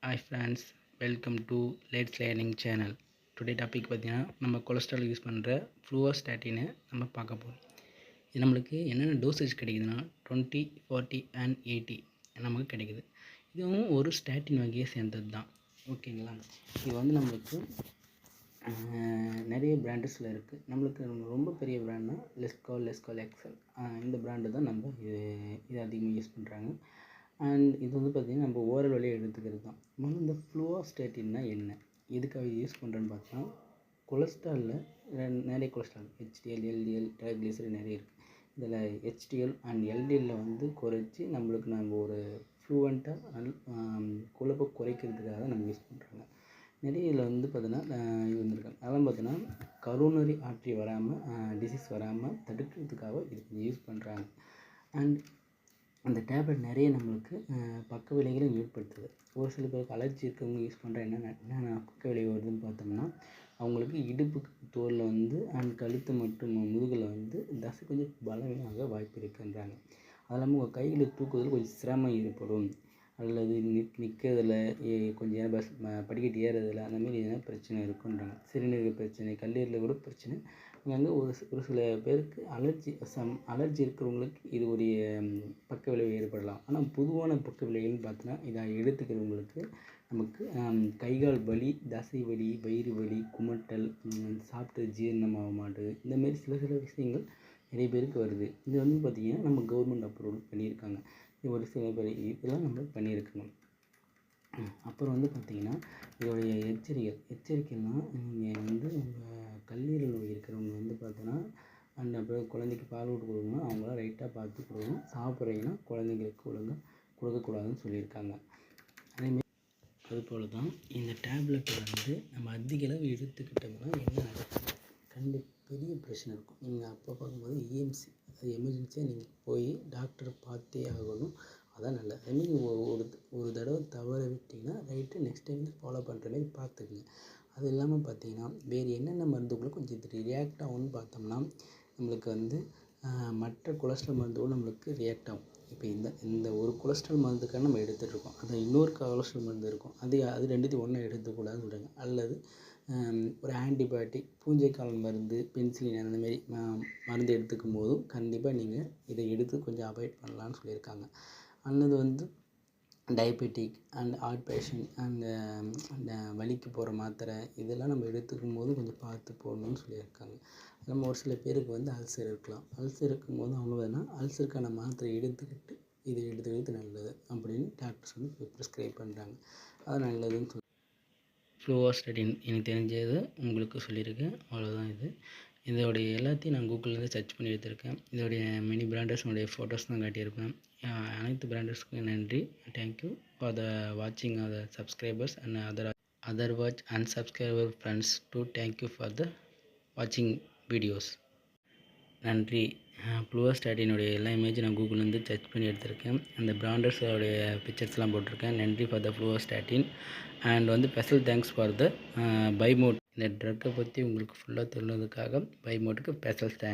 Hi friends, welcome to Let's Learning channel. Today topic பார்த்தீங்கன்னா நம்ம cholesterol use பண்ணுற ஃப்ளூவாஸ்டாட்டினை நம்ம பார்க்க போகிறோம். இது நம்மளுக்கு என்னென்ன டோசேஜ் கிடைக்குதுன்னா 20, 40 and 80 நமக்கு கிடைக்குது. இதுவும் ஒரு ஸ்டாட்டின் வகையை சேர்ந்தது தான். ஓகேங்களா? இது வந்து நம்மளுக்கு நிறைய பிராண்டஸில் இருக்குது. நம்மளுக்கு ரொம்ப பெரிய பிராண்ட்னா லெஸ்கால் எக்ஸல் இந்த பிராண்டு தான் நம்ம இது அதிகமாக யூஸ் பண்ணுறாங்க. அண்ட் இது வந்து பார்த்திங்கன்னா நம்ம ஓரல் வழியாக எடுத்துக்கிறது தான். முதல்ல இந்த ஃப்ளூவாஸ்டாட்டின்னா என்ன, எதுக்காக யூஸ் பண்ணுறேன்னு பார்த்தா, கொலஸ்ட்ராலில் நிறைய கொலஸ்ட்ரால் HDL, LDL, ட்ரைக்ளிசரைட் நிறைய இருக்குது. இதில் HDL அண்ட் LDLல வந்து குறைச்சி நம்ம ஒரு ஃப்ளூவெண்ட்டாக கொழுப்பை குறைக்கிறதுக்காக தான் நம்ம யூஸ் பண்ணுறாங்க. நிறைய இதில் வந்து பார்த்தீங்கன்னா இது வந்துருக்காங்க. அதெல்லாம் பார்த்தீங்கன்னா கரோனரி ஆர்ட்ரி வராமல் டிசீஸ் வராமல் தடுக்கிறதுக்காக இது யூஸ் பண்ணுறாங்க. அண்ட் அந்த டேப்லெட் நிறைய நம்மளுக்கு பக்க விளைவுகளும் ஏற்படுத்துது. ஒரு சில பேருக்கு அலர்ஜி இருக்கவங்க யூஸ் பண்ணுற என்னென்ன பக்க விளைவு வருதுன்னு பார்த்தோம்னா, அவங்களுக்கு இடுப்பு தோலில் வந்து அண்ட் கழுத்து மற்றும் முதுகில் வந்து தசை கொஞ்சம் பலவீனமாக வாய்ப்பு இருக்குன்றாங்க. அது இல்லாமல் உங்கள் கைகளை தூக்குவதில் கொஞ்சம் சிரமம் ஏற்படும், அல்லது நிற்கிறதுல கொஞ்சம் நேரம் படிக்கட்டு ஏறுறதில் அந்த மாதிரி எதனா பிரச்சனை இருக்குன்றாங்க. சிறுநீரக பிரச்சனை, கல்லீரலில் கூட பிரச்சனை. அங்கே ஒரு சில பேருக்கு அலர்ஜி இருக்கிறவங்களுக்கு இது ஒரு பக்க விளைவு ஏற்படலாம். ஆனால் பொதுவான பக்க விளைவுன்னு பார்த்தோன்னா, இதை எடுத்துக்கிறவங்களுக்கு நமக்கு கைகால் வலி, தசை வலி, வயிறு வலி, குமட்டல், சாப்பிட்டு ஜீரணமாக மாட்டுது, இந்தமாரி சில விஷயங்கள் நிறைய பேருக்கு வருது. இது வந்து பார்த்திங்கன்னா நம்ம கவர்மெண்ட் அப்ரூவல் பண்ணியிருக்காங்க. இது ஒரு சில பேர் இதெல்லாம் நம்ம பண்ணியிருக்கணும். அப்புறம் வந்து பார்த்திங்கன்னா இதோடைய எச்சரிக்கைலாம் நீங்கள் வந்து உங்கள் கல்லீரல் நோய் இருக்கிறவங்க வந்து பார்த்தோன்னா, அண்ட் அப்புறம் குழந்தைக்கு பால் கொடுக்கணும்னா அவங்களாம் ரைட்டாக பார்த்து கொடுக்கணும். சாப்பிட்றீங்கன்னா குழந்தைங்களுக்கு ஒழுங்காக கொடுக்கக்கூடாதுன்னு சொல்லியிருக்காங்க. அதேமாரி அதுபோல் தான் இந்த டேப்லெட்டை வந்து நம்ம அதிக அளவு எடுத்துக்கிட்டோம்னா என்ன நடக்கும், கண்டிப்பாக பெரிய பிரச்சனை இருக்கும். நீங்கள் அப்போ பார்க்கும்போது EMC, அது எமர்ஜென்சியாக நீங்கள் போய் டாக்டரை பார்த்தே ஆகணும். அதான் நல்லது. அதுமாரி ஒரு தடவை தவற விட்டிங்கன்னா ரைட்டு, நெக்ஸ்ட் டைம் வந்து ஃபாலோ பண்ணுற மாதிரி பார்த்துக்குங்க. அது இல்லாமல் பார்த்தீங்கன்னா வேறு என்னென்ன மருந்துகளும் கொஞ்சம் இது ரியாக்ட் ஆகும்னு பார்த்தோம்னா, நம்மளுக்கு வந்து மற்ற கொலஸ்ட்ரால் மருந்துகளும் நம்மளுக்கு ரியாக்ட் ஆகும். இப்போ இந்த ஒரு கொலஸ்ட்ரால் மருந்துக்காக நம்ம எடுத்துகிட்ருக்கோம், அது இன்னொரு கொலஸ்ட்ரால் மருந்து இருக்கும், அது ரெண்டுத்தையும் ஒன்றா எடுத்துக்கூடாதுன்னு சொல்கிறாங்க. அல்லது ஒரு ஆன்டிபயோட்டிக், பூஞ்சைக்கால் மருந்து, பென்சிலின் அந்தமாரி மருந்து எடுத்துக்கும் போதும் கண்டிப்பாக நீங்கள் இதை எடுத்து கொஞ்சம் அவாய்ட் பண்ணலான்னு சொல்லியிருக்காங்க. அல்லது வந்து diabetic and heart patient and வலிக்கு போகிற மாத்திரை இதெல்லாம் நம்ம எடுத்துக்கும் போது கொஞ்சம் பார்த்து போடணும்னு சொல்லியிருக்காங்க. நம்ம ஒரு சில பேருக்கு வந்து அல்சர் இருக்கலாம். அல்சர் இருக்கும்போது அவங்க வேணால் அல்சருக்கான மாத்திரை எடுத்துக்கிட்டு இதை எடுத்துக்கிறது நல்லது அப்படின்னு டாக்டர்ஸ் வந்து ப்ரிஸ்கிரைப் பண்ணுறாங்க. அது நல்லதுன்னு சொல்லி ஃப்ளூவாஸ்டாட்டின் எனக்கு தெரிஞ்சது உங்களுக்கு சொல்லியிருக்கேன். அவ்வளோதான். இதோடைய எல்லாத்தையும் நான் கூகுள்லேருந்து சர்ச் பண்ணி எடுத்திருக்கேன். இதோடைய மெனி பிராண்டர்ஸ்னுடைய ஃபோட்டோஸ் தான் காட்டியிருப்பேன். அனைத்து பிராண்டர்ஸ்க்கும் நன்றி. தேங்க்யூ ஃபார் த வாட்சிங் of the subscribers and other watch unsubscriber friends to thank you for the வாட்சிங் வீடியோஸ். நன்றி. ஃப்ளூவாஸ்டாட்டினுடைய எல்லா இமேஜும் நான் கூகுள்லேருந்து சர்ச் பண்ணி எடுத்திருக்கேன். அந்த பிராண்டர்ஸோடைய பிக்சர்ஸ்லாம் போட்டிருக்கேன். நன்றி ஃபார் த ஃப்ளூவாஸ்டாட்டின். அண்ட் வந்து ஸ்பெஷல் தேங்க்ஸ் ஃபார் த பைமோட். இந்த ட்ரக்கை பற்றி உங்களுக்கு ஃபுல்லாக தெரிஞ்சதுக்காக பைமோட்டுக்கு ஸ்பெஷல் தேங்க்ஸ்.